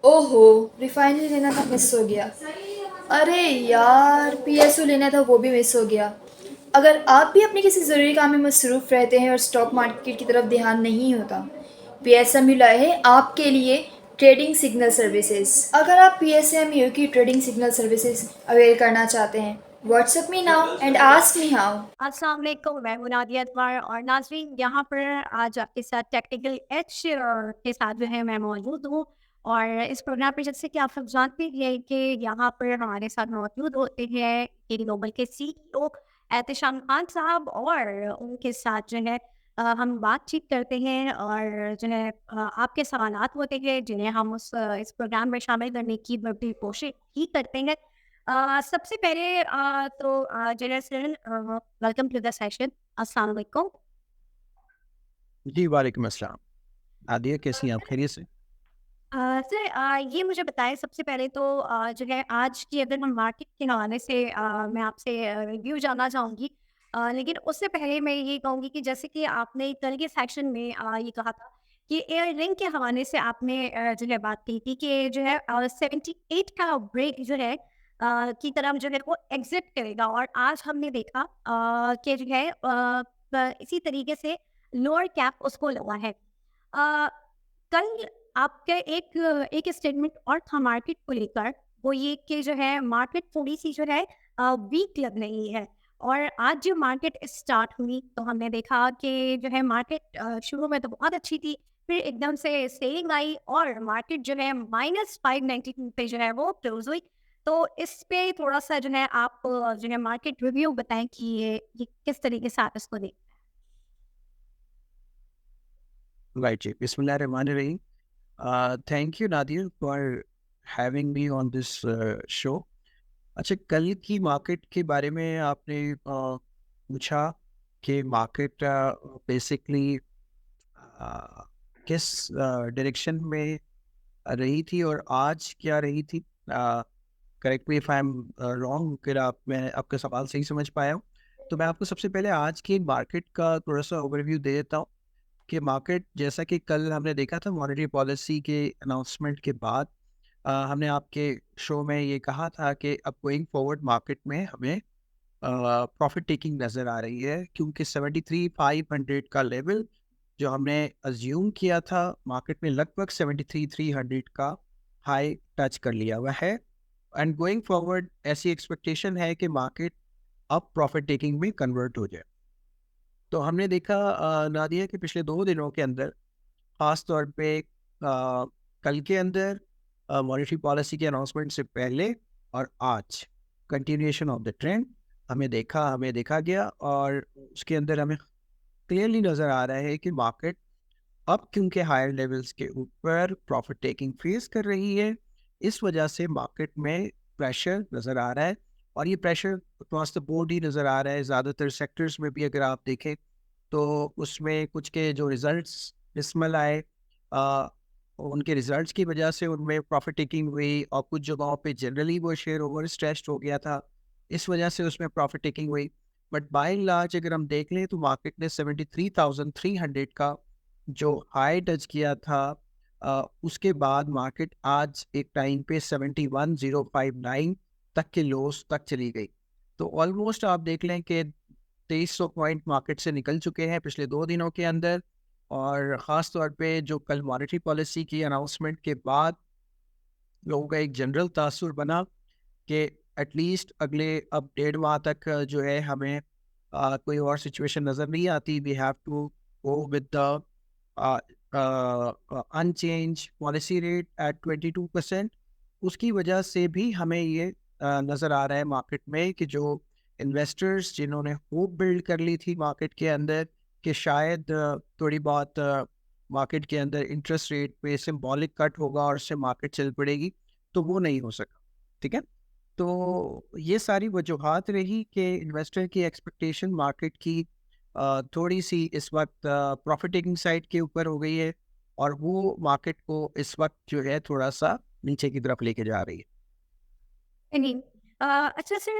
ओहो! रिफाइनरी लेना था, मिस हो गया। अरे यार! पीएसओ लेना था, वो भी मिस हो गया। अगर आप भी अपने किसी ज़रूरी काम में मसरूफ़ रहते हैं और स्टॉक मार्केट की तरफ ध्यान नहीं होता, पीएसएमयू लाए है आपके लिए ट्रेडिंग सिग्नल सर्विसेज। अगर आप पीएसएमयू की ट्रेडिंग सिग्नल सर्विसेज अवेल करना चाहते हैं, WhatsApp me now and ask me how. अस्सलाम वालेकुम, मैं हूँ नादिया अतवार और नाज़रीन यहाँ पर आज आपके साथ टेक्निकल एज के साथ जो है मैं मौजूद हूँ। और इस प्रोग्राम पे जैसे कि आप सब जानते हैं कि यहाँ पर हमारे साथ मौजूद होते हैं के ग्लोबल के सीईओ एहतेशाम खान साहब और उनके साथ जो है हम बातचीत करते हैं और जो है आपके सवालात होते हैं जिन्हें हम इस प्रोग्राम में शामिल करने की बड़ी कोशिश ही करते हैं। सबसे पहले तो general welcome to the session. अस्सलाम वालेकुम। जी, वालेकुम अस्सलाम। आदिया कैसी हैं आप? खैरियत से? सर, ये मुझे बताएं सबसे पहले तो जो है आज की अगर हम मार्केट के हवाले से मैं आपसे रिव्यू जानना चाहूँगी। लेकिन उससे पहले मैं ये कहूँगी कि जैसे कि आपने कल के सेक्शन में ये कहा था कि एयर लिंक के हवाले से आपने जो है बात की थी कि जो है 78 का ब्रेक जो है की तरफ जो है वो एग्जिट करेगा और आज हमने देखा कि जो है इसी तरीके से लोअर कैप उसको लगा है। अ, कल आपका एक एक स्टेटमेंट और था मार्केट को लेकर, वो ये कि जो है मार्केट थोड़ी-सी जो है वीक लग रही है। और आज जो मार्केट स्टार्ट हुई तो हमने देखा कि जो है मार्केट शुरू में तो बहुत अच्छी थी, फिर एकदम से सेलिंग आई और मार्केट जो है -592 पे जो है वो क्लोज़ हुई। तो इस पे थोड़ा-सा जो है आप जो है मार्केट रिव्यू बताएँ कि ये किस तरीके से आप इसको देख। राइट जी, बिस्मिल्लाहिर्रहमानिर्रहीम। Thank you Nadia for having me on this show. अच्छा, कल की मार्केट के बारे में आपने पूछा कि मार्केट बेसिकली किस डायरेक्शन में रही थी और आज क्या रही थी। Correct me if I am wrong, अगर आप मैं आपका सवाल सही समझ पाया हूँ तो मैं आपको सबसे पहले आज की मार्केट का थोड़ा सा ओवरव्यू दे देता हूँ कि मार्केट जैसा कि कल हमने देखा था मॉनेटरी पॉलिसी के अनाउंसमेंट के बाद हमने आपके शो में ये कहा था कि अब गोइंग फॉरवर्ड मार्केट में हमें प्रॉफिट टेकिंग नज़र आ रही है, क्योंकि 73,500 का लेवल जो हमने अज्यूम किया था मार्केट में लगभग 73,300 का हाई टच कर लिया हुआ है। एंड गोइंग फॉरवर्ड ऐसी एक्सपेक्टेशन है कि मार्केट अब प्रॉफिट टेकिंग में कन्वर्ट हो जाए। तो हमने देखा नादिया कि पिछले 2 दिनों के अंदर ख़ास तौर पे कल के अंदर मॉनेटरी पॉलिसी के अनाउंसमेंट से पहले और आज कंटिन्यूएशन ऑफ द ट्रेंड हमें देखा गया और उसके अंदर हमें क्लियरली नज़र आ रहा है कि मार्केट अब क्योंकि हायर लेवल्स के ऊपर प्रॉफिट टेकिंग फेस कर रही है, इस वजह से मार्केट में प्रेशर नज़र आ रहा है। और ये प्रेशर अक्रॉस द बोर्ड ही नज़र आ रहा है। ज़्यादातर सेक्टर्स में भी अगर आप देखें तो उसमें कुछ के जो रिजल्ट्स डिसमल आए, आ, उनके रिजल्ट्स की वजह से उनमें प्रॉफिट टेकिंग हुई और कुछ जगहों पे जनरली वो शेयर ओवर स्ट्रेस्ड हो गया था, इस वजह से उसमें प्रॉफिट टेकिंग हुई। बट बाय एंड लार्ज अगर हम देख लें तो मार्केट ने 73,300 का जो हाई टच किया था, उसके बाद मार्केट आज एक टाइम पे 71,059 तक के लोस तक चली गई। तो ऑलमोस्ट आप देख लें कि 2300 पॉइंट मार्केट से निकल चुके हैं पिछले 2 दिनों के अंदर। और ख़ास तौर पे जो कल मॉनेटरी पॉलिसी की अनाउंसमेंट के बाद लोगों का एक जनरल तासुर बना कि एटलीस्ट अगले अब 1.5 माह तक जो है हमें कोई और सिचुएशन नज़र नहीं आती। We have to go with the unchange policy rate at 22%। उसकी वजह से भी हमें ये नज़र आ रहा है मार्केट में कि जो इन्वेस्टर्स जिन्होंने होप बिल्ड कर ली थी मार्केट के अंदर कि शायद थोड़ी बहुत मार्केट के अंदर इंटरेस्ट रेट पे सिंबॉलिक कट होगा और उससे मार्केट चल पड़ेगी, तो वो नहीं हो सका। ठीक है, तो ये सारी वजूहात रही कि इन्वेस्टर की एक्सपेक्टेशन मार्केट की थोड़ी सी इस वक्त प्रॉफिट टेकिंग साइड के ऊपर हो गई है और वो मार्केट को इस वक्त जो है थोड़ा सा नीचे की तरफ लेके जा रही है। नहीं। अच्छा सर,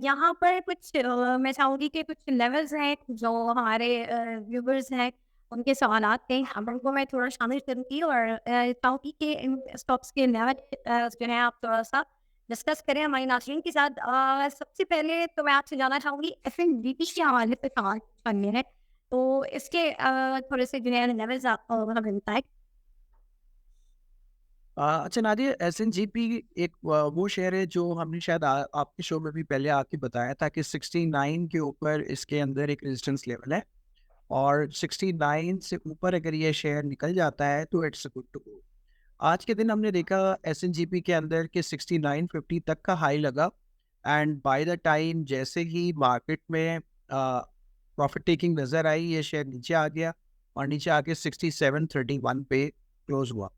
यहाँ पर कुछ मैं चाहूँगी कि कुछ लेवल्स हैं जो हमारे व्यूवर्स हैं उनके सवालात थे, अब उनको मैं थोड़ा शामिल करूँगी और चाहूँगी कि इन स्टॉक्स के लेवल जो है आप थोड़ा-सा डिस्कस करें हमारे नाज़रीन के साथ। सबसे पहले तो मैं आपसे जानना चाहूँगी एफएनडीपी के हवाले से सवाल करने हैं, तो इसके थोड़े से जो है लेवल्स आप हमें बताएँ। अच्छा नादिया, एसएनजीपी एक वो शेयर है जो हमने शायद आपके शो में भी पहले आके बताया था कि 69 के ऊपर इसके अंदर एक रेजिस्टेंस लेवल है और 69 से ऊपर अगर ये शेयर निकल जाता है तो इट्स गुड टू गो। आज के दिन हमने देखा एसएनजीपी के अंदर कि 6950 तक का हाई लगा एंड बाय द टाइम जैसे ही मार्केट में प्रॉफिट टेकिंग नज़र आई, ये शेयर नीचे आ गया और नीचे आके 6731 पे क्लोज हुआ।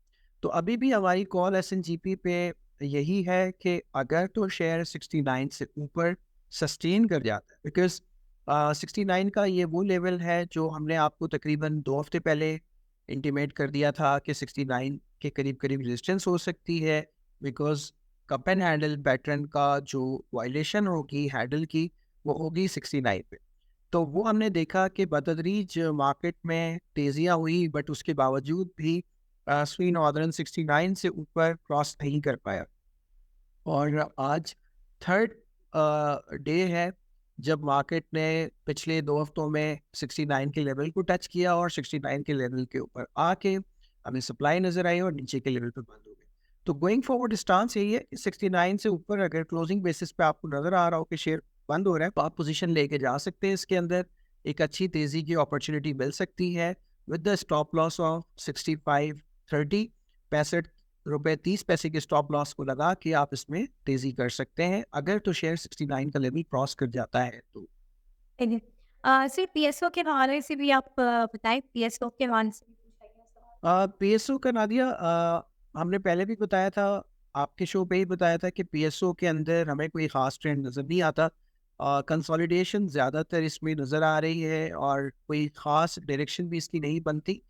तो अभी भी हमारी कॉल एसएनजीपी पे यही है कि अगर तो शेयर 69 से ऊपर सस्टेन कर जाता है, बिकॉज 69 का ये वो लेवल है जो हमने आपको तकरीबन 2 हफ्ते पहले इंटीमेट कर दिया था कि 69 के करीब करीब रेजिस्टेंस हो सकती है, because cup and handle pattern का जो वायलेशन होगी हैंडल की वो होगी 69 पे। तो वो हमने देखा कि बतदरीज मार्केट में तेजियां हुई, बट उसके बावजूद भी स्वी नॉर्दर्न 69 से ऊपर क्रॉस नहीं कर पाया। और आज थर्ड डे है जब मार्केट ने पिछले 2 हफ्तों में 69 के लेवल को टच किया और 69 के लेवल के ऊपर आके हमें सप्लाई नजर आई और नीचे के लेवल पे बंद हो गई। तो गोइंग फॉरवर्ड स्टांस यही है कि 69 से ऊपर अगर क्लोजिंग बेसिस पे आपको नजर आ रहा हो कि शेयर बंद हो रहा है तो आप पोजीशन लेके जा सकते हैं। इसके अंदर एक अच्छी तेजी की अपॉर्चुनिटी मिल सकती है with the stop loss of 6530, 65 रुपए 30 पैसे के स्टॉप लॉस को लगा के आप इसमें तेजी कर सकते हैं अगर तो शेयर 69 का लेवल क्रॉस कर जाता है तो। चलिए सिर्फ पीएसओ के हवाले से भी आप बताएँ, पीएसओ के हवाले से भी पूछा गया सवाल। पीएसओ का नादिया, हमने पहले भी बताया था, आपके शो पे ही बताया था कि पीएसओ के अंदर हमें कोई ख़ास ट्रेंड नज़र नहीं आता। कंसोलिडेशन ज़्यादातर इसमें नज़र आ रही है और कोई ख़ास डायरेक्शन भी इसकी नहीं बनती।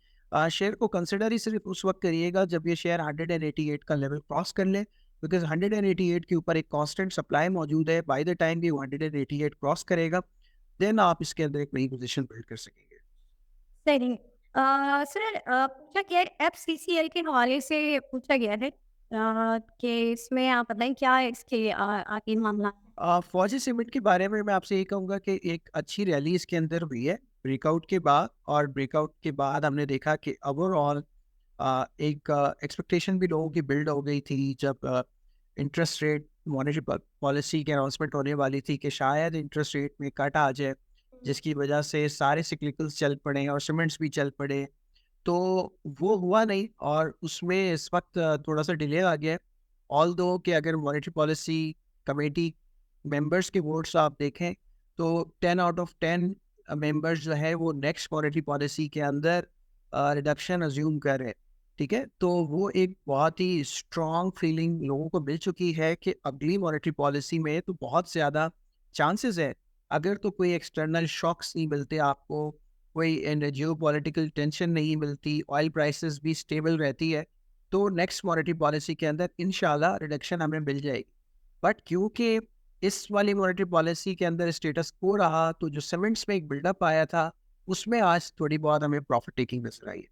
शेयर को कंसिडर ही सिर्फ उस वक्त करिएगा जब ये शेयर 188 का लेवल क्रॉस कर ले, बिकॉज 188 के ऊपर एक कांस्टेंट सप्लाई मौजूद है। बाय द टाइम ये 188 क्रॉस करेगा देन आप इसके अंदर एक नई पोजीशन बिल्ड कर सकेंगे। सही। सर पूछा गया है एफसीसीएल के हवाले से पूछा गया है कि इसमें आप बताएँ क्या है इसके आगे मामला? फौजी सीमेंट के बारे में मैं आपसे ये कहूँगा कि एक अच्छी रैली इसके अंदर हुई है ब्रेकआउट के बाद, और ब्रेकआउट के बाद हमने देखा कि ओवरऑल एक एक्सपेक्टेशन भी लोगों की बिल्ड हो गई थी जब इंटरेस्ट रेट मॉनेटरी पॉलिसी की अनाउंसमेंट होने वाली थी कि शायद इंटरेस्ट रेट में कट आ जाए, जिसकी वजह से सारे सिक्लिकल्स चल पड़े और सीमेंट्स भी चल पड़े। तो वो हुआ नहीं और उसमें इस वक्त थोड़ा सा डिले आ गया है। ऑल दो कि अगर मॉनेटरी पॉलिसी कमेटी मेंबर्स के वोट्स आप देखें तो 10 आउट ऑफ 10 मेंबर्स जो है वो नेक्स्ट मॉनेटरी पॉलिसी के अंदर रिडक्शन अज्यूम कर रहे हैं। ठीक है, तो वो एक बहुत ही स्ट्रॉन्ग फीलिंग लोगों को मिल चुकी है कि अगली मॉनेटरी पॉलिसी में तो बहुत ज़्यादा चांसेस है, अगर तो कोई एक्सटर्नल शॉक्स नहीं मिलते आपको, कोई जियो पॉलिटिकल टेंशन नहीं मिलती, ऑयल प्राइसेस भी स्टेबल रहती है, तो नेक्स्ट मॉनेटरी पॉलिसी के अंदर इंशाल्लाह रिडक्शन हमें मिल जाएगी। बट क्योंकि इस वाली मॉनेटरी पॉलिसी के अंदर स्टेटस को रहा, तो जो सीमेंट्स में एक बिल्डअप आया था उसमें आज थोड़ी बहुत हमें प्रॉफिट टेकिंग नजर आई है।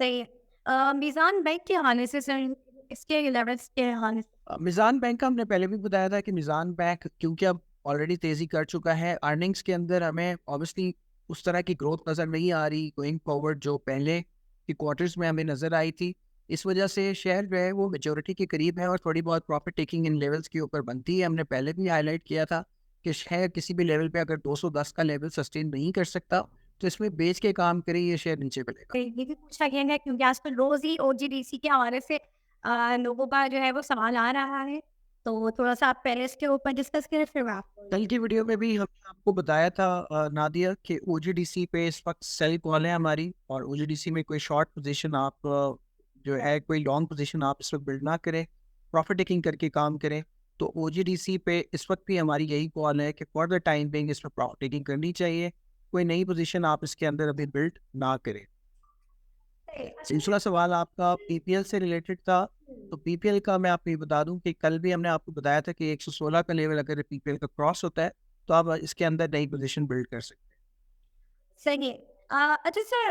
सही है। मीज़ान बैंक के हवाले से सर इसके लेवल्स के हवाले से? मिज़ान बैंक का हमने पहले भी बताया था कि मिज़ान बैंक क्योंकि अब ऑलरेडी तेज़ी कर चुका है, अर्निंग्स के अंदर हमें ऑब्वियसली उस तरह की ग्रोथ नज़र नहीं आ रही गोइंग फॉरवर्ड जो पहले के क्वार्टर्स में हमें नज़र आई थी। इस वजह से शेयर जो है वो मेजोरिटी के करीब है और थोड़ी बहुत प्रॉफिट टेकिंग इन लेवल्स के ऊपर बनती है। हमने पहले भी हाईलाइट किया था कि शेयर किसी भी लेवल पे अगर 210 का लेवल सस्टेन नहीं कर सकता तो इसमें बेच के काम करे, ये शेयर नीचे मिलेगा। ये भी पूछा गया है क्योंकि आजकल रोज़ ही ओजीडीसी के हवाले से लोगों का जो है वो सवाल आ रहा है, तो थोड़ा-सा आप पहले इसके ऊपर डिस्कस करें फिर मैं आपको कल की वीडियो में भी हमने आपको बताया था नादिया कि ओजीडीसी पे इस वक्त सेल कॉल है हमारी, और ओजीडीसी में कोई शॉर्ट पोजीशन आप जो है कोई लॉन्ग पोजीशन आप इस वक्त बिल्ड ना करें, प्रॉफिट टेकिंग करके काम करें। तो ओजीडीसी पे इस वक्त भी हमारी यही कॉल है कि फॉर द टाइम बिंग इस पर प्रॉफिट टेकिंग करनी चाहिए, कोई नई पोजीशन आप इसके अंदर अभी बिल्ड ना करें। अच्छा। दूसरा सवाल आपका पीपीएल से रिलेटेड था, तो पीपीएल का मैं आपको ये बता दूं कि कल भी हमने आपको बताया था कि 116 का लेवल अगर पीपीएल का क्रॉस होता है तो आप इसके अंदर नई पोजीशन बिल्ड कर सकते हैं। सही है। अच्छा सर,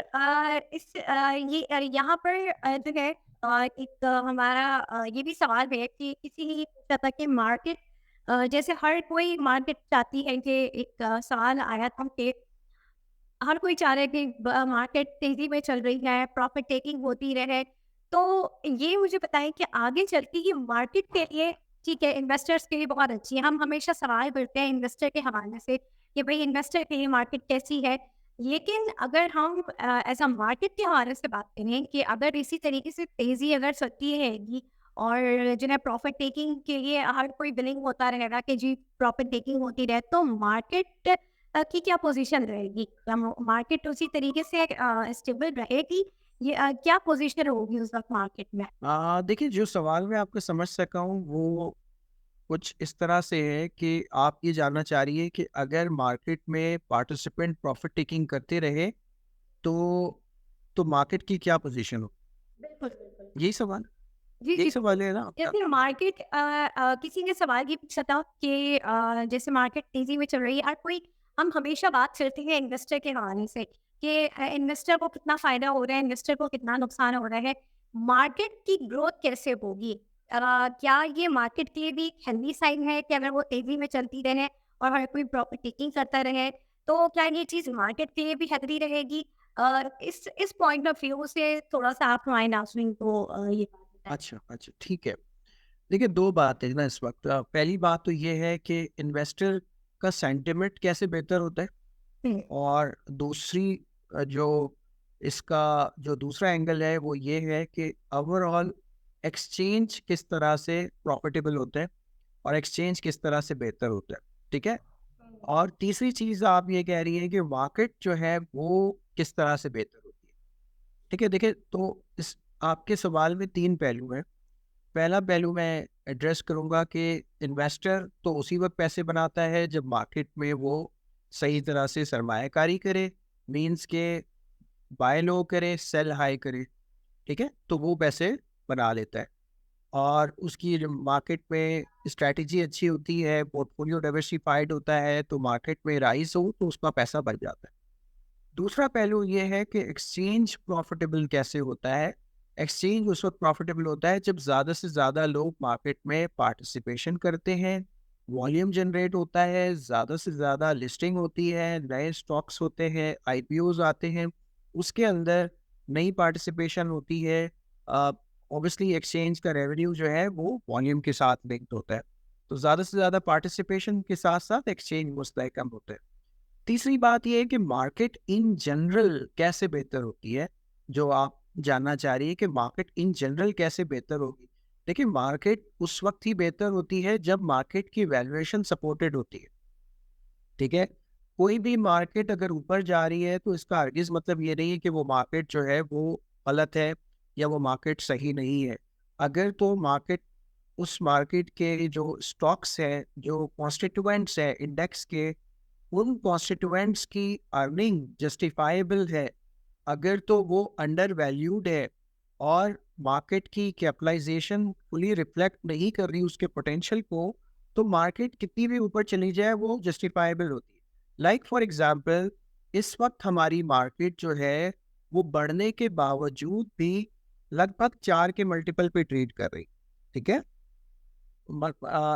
यहाँ पर जो है हमारा ये भी सवाल है कि किसी ने ये पूछा था कि मार्केट, जैसे हर कोई मार्केट चाहती है कि सवाल आया था कि हर कोई चाह रहा है कि मार्केट तेजी में चल रही है, प्रॉफिट टेकिंग होती रहे। तो ये मुझे बताएं कि आगे चल के ये मार्केट के लिए ठीक है, इन्वेस्टर्स के लिए बहुत अच्छी है। हम हमेशा सवाल करते हैं इन्वेस्टर के हवाले से कि भाई इन्वेस्टर के लिए मार्केट कैसी है। लेकिन अगर हम एज अ मार्केट के हवाले से बात करें कि अगर इसी तरीके से तेजी अगर चलती रहेगी और जो है प्रॉफिट टेकिंग के लिए हर कोई विलिंग होता रहेगा कि जी प्रॉफिट टेकिंग होती रहे, तो मार्केट की क्या पोजीशन रहेगी? क्या मार्केट उसी तरीके से स्टेबल रहेगी? ये क्या पोजीशन होगी उस वक़्त मार्केट में? देखिए, जो सवाल मैं आपको समझ सका हूँ वो कुछ इस तरह से है कि आप ये जानना चाह रही है कि अगर मार्केट में पार्टिसिपेंट प्रॉफिट टेकिंग करते रहे तो मार्केट की क्या पोजीशन हो, बिल्कुल, बिल्कुल। यही सवाल जी, यही जी। सवाल है ना आपका? जैसे मार्केट किसी ने सवाल ये पूछा था कि जैसे मार्केट तेज़ी में चल रही है, हर कोई हम हमेशा बात करते हैं इन्वेस्टर के हवाले से कि इन्वेस्टर को कितना फ़ायदा हो रहा है, इन्वेस्टर को कितना नुकसान हो रहा है। मार्केट की ग्रोथ कैसे होगी? क्या ये मार्केट के लिए भी एक हेल्दी साइन है कि अगर वो तेज़ी में चलती रहे और हर कोई प्रॉफिट टेकिंग करता रहे, तो क्या ये चीज़ मार्केट के लिए भी हेल्दी रहेगी? इस पॉइंट ऑफ व्यू से थोड़ा-सा आप हमारे नाज़रीन को ये बात बताएँ। अच्छा, अच्छा, ठीक है। देखिए, 2 बातें ना इस वक़्त। पहली बात तो ये है कि इन्वेस्टर का सेंटिमेंट कैसे बेहतर होता है, हुँ। और दूसरी जो इसका जो दूसरा एंगल है वो ये है कि ओवरऑल एक्सचेंज किस तरह से प्रॉफिटेबल होता है और एक्सचेंज किस तरह से बेहतर होता है, ठीक है? और तीसरी चीज़ आप ये कह रही हैं कि मार्केट जो है वो किस तरह से बेहतर होती है, ठीक है? देखिए, तो इस आपके सवाल में 3 पहलू हैं। पहला पहलू मैं एड्रेस करूंगा कि इन्वेस्टर तो उसी वक्त पैसे बनाता है जब मार्केट में वो सही तरह से सरमायाकारी करे, मींस के बाय लो करे, सेल हाई करे, ठीक है, तो वो पैसे बना लेता है। और उसकी जो मार्केट में स्ट्रैटेजी अच्छी होती है, पोर्टफोलियो डाइवर्सिफाइड होता है, तो मार्केट में राइज हो तो उसका पैसा बढ़ जाता है। दूसरा पहलू ये है कि एक्सचेंज प्रॉफिटेबल कैसे होता है। एक्सचेंज उस वक्त प्रॉफिटेबल होता है जब ज़्यादा से ज़्यादा लोग मार्केट में पार्टिसिपेशन करते हैं, वॉल्यूम जनरेट होता है, ज़्यादा से ज़्यादा लिस्टिंग होती है, नए स्टॉक्स होते हैं, आईपीओज आते हैं, उसके अंदर नई पार्टिसिपेशन होती है। ऑब्वियसली एक्सचेंज का रेवेन्यू जो है वो वॉल्यूम के साथ लिंक्ड होता है, तो ज़्यादा से ज़्यादा पार्टिसिपेशन के साथ साथ एक्सचेंज मुस्तहकम होता है। तीसरी बात ये है कि मार्केट इन जनरल कैसे बेहतर होती है, जो आप जानना चाह रही है कि मार्केट इन जनरल कैसे बेहतर होगी। देखिए, मार्केट उस वक्त ही बेहतर होती है जब मार्केट की वैल्यूएशन सपोर्टेड होती है, ठीक है? कोई भी मार्केट अगर ऊपर जा रही है तो इसका हरगिज़ मतलब ये नहीं है कि वो मार्केट जो है वो गलत है या वो मार्केट सही नहीं है। अगर तो मार्केट उस मार्केट के जो स्टॉक्स हैं, जो कॉन्स्टिट्यूएंट्स हैं इंडेक्स के, उन कॉन्स्टिट्यूएंट्स की अर्निंग जस्टिफाइबल है, अगर तो वो अंडर वैल्यूड है और मार्केट की कैपिटलाइजेशन फुली रिफ्लेक्ट नहीं कर रही उसके पोटेंशियल को, तो मार्केट कितनी भी ऊपर चली जाए वो जस्टिफाइबल होती है। लाइक फॉर एग्जांपल, इस वक्त हमारी मार्केट जो है वो बढ़ने के बावजूद भी लगभग 4 के मल्टीपल पे ट्रेड कर रही, ठीक है?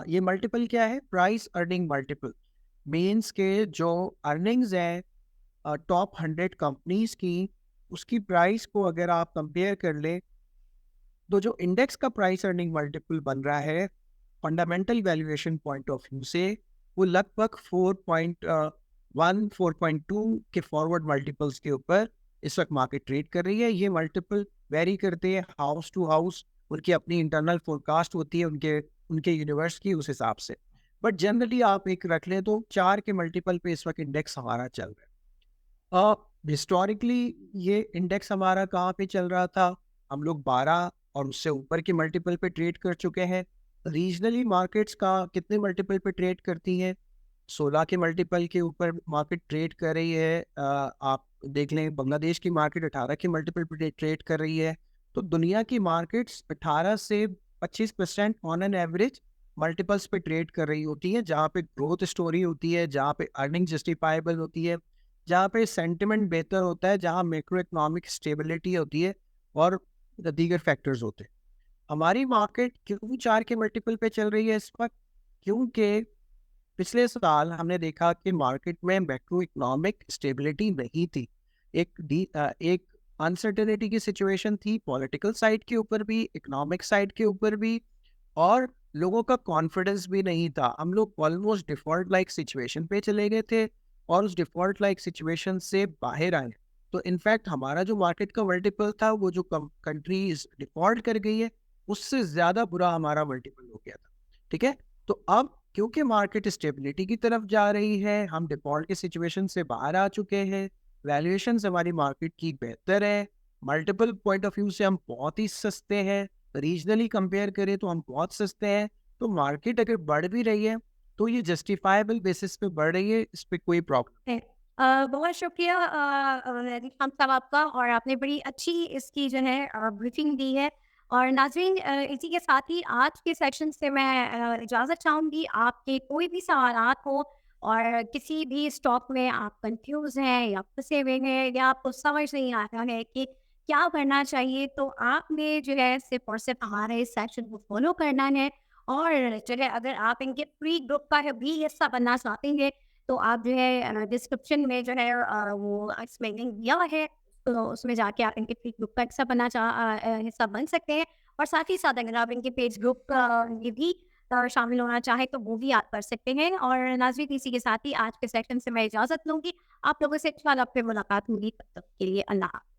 ये मल्टीपल क्या है? Price earning multiple. मीन्स के जो अर्निंग्स हैं टॉप 100 कंपनीज की, उसकी प्राइस को अगर आप कंपेयर कर लें, तो जो इंडेक्स का प्राइस अर्निंग मल्टीपल बन रहा है fundamental valuation point of view से, वो लगभग 4.1 4.2 के फॉरवर्ड मल्टीपल्स के ऊपर इस वक्त मार्केट ट्रेड कर रही है। ये मल्टीपल वेरी करते हैं हाउस टू हाउस, उनकी अपनी इंटरनल फोरकास्ट होती है उनके उनके यूनिवर्स की, उस हिसाब से। बट जनरली आप एक रख लें तो 4 के मल्टीपल पे इस वक्त इंडेक्स हमारा चल रहा है। हिस्टोरिकली ये इंडेक्स हमारा कहाँ पे चल रहा था? हम लोग 12 और उससे ऊपर के मल्टीपल पे ट्रेड कर चुके हैं। रीजनली मार्केट्स का कितने मल्टीपल पे ट्रेड करती हैं? 16 के मल्टीपल के ऊपर मार्केट ट्रेड कर रही है। आप देख लें, बांग्लादेश की मार्केट 18 के मल्टीपल पे ट्रेड कर रही है। तो दुनिया की मार्केट्स 18 से 25% ऑन एन एवरेज मल्टीपल्स पे ट्रेड कर रही होती है, जहाँ पे ग्रोथ स्टोरी होती है, जहाँ पे अर्निंग जस्टिफाइबल होती है, जहाँ पे सेंटिमेंट बेहतर होता है, जहाँ मैक्रो इकोनॉमिक स्टेबिलिटी होती है और दीगर फैक्टर्स होते हैं। हमारी मार्केट क्यों 4 के मल्टीपल पे चल रही है इस वक़्त? क्योंकि पिछले साल हमने देखा कि मार्केट में मैक्रो इकोनॉमिक स्टेबिलिटी नहीं थी। एक अनसर्टेनिटी की सिचुएशन थी, पॉलिटिकल साइड के ऊपर भी, इकोनॉमिक साइड के ऊपर भी, और लोगों का कॉन्फिडेंस भी नहीं था। हम लोग ऑलमोस्ट डिफ़ॉल्ट लाइक सिचुएशन पे चले गए थे और उस डिफ़ॉल्ट लाइक सिचुएशन से बाहर आए। तो इनफैक्ट हमारा जो मार्केट का मल्टीपल था, वो जो कंट्रीज़ डिफ़ॉल्ट कर गई है, उससे ज़्यादा बुरा हमारा मल्टीपल हो गया था। ठीक है? तो अब क्योंकि मार्केट स्टेबिलिटी की तरफ जा रही है, हम डिफ़ॉल्ट के सिचुएशन से बाहर आ चुके हैं, वैल्यूएशंस हमारी मार्केट की बेहतर है, मल्टीपल पॉइंट ऑफ व्यू से हम बहुत ही सस्ते हैं, रीजनली कंपेयर करें तो हम बहुत सस्ते हैं। तो मार्केट अगर बढ़ भी रही है, तो ये जस्टिफाइबल बेसिस पे बढ़ रही है, इस पे कोई प्रॉब्लम। है। बहुत शुक्रिया हम साहब आपका, और आपने बड़ी अच्छी इसकी जो है ब्रीफिंग दी है। और नाज़रीन, इसी के साथ ही आज के सेशन से मैं इजाज़त चाहूँगी। आपके कोई भी सवालात हो और किसी भी स्टॉक में आप कंफ्यूज हैं या फंसे हुए हैं या आपको समझ नहीं आ रहा है कि क्या करना चाहिए, तो आपने जो है सिर्फ और सिर्फ हमारे इस सेशन को फॉलो करना है। और जो है अगर आप इनके फ्री ग्रुप का भी हिस्सा बनना चाहते हैं, तो आप जो है डिस्क्रिप्शन में जो है वो इसमें लिंक दिया हुआ है, तो उसमें जाके आप इनके पेज ग्रुप का हिस्सा बन सकते हैं। और साथ ही साथ अगर आप इनके पेज ग्रुप ये भी शामिल होना चाहें, तो वो भी आप कर सकते हैं। और नाज़रीन, इसी के साथ ही आज के सेशन से मैं इजाज़त लूँगी। आप लोगों से इंशाल्लाह फिर मुलाकात होगी, तब तक के लिए अल्लाह हाफ़िज़।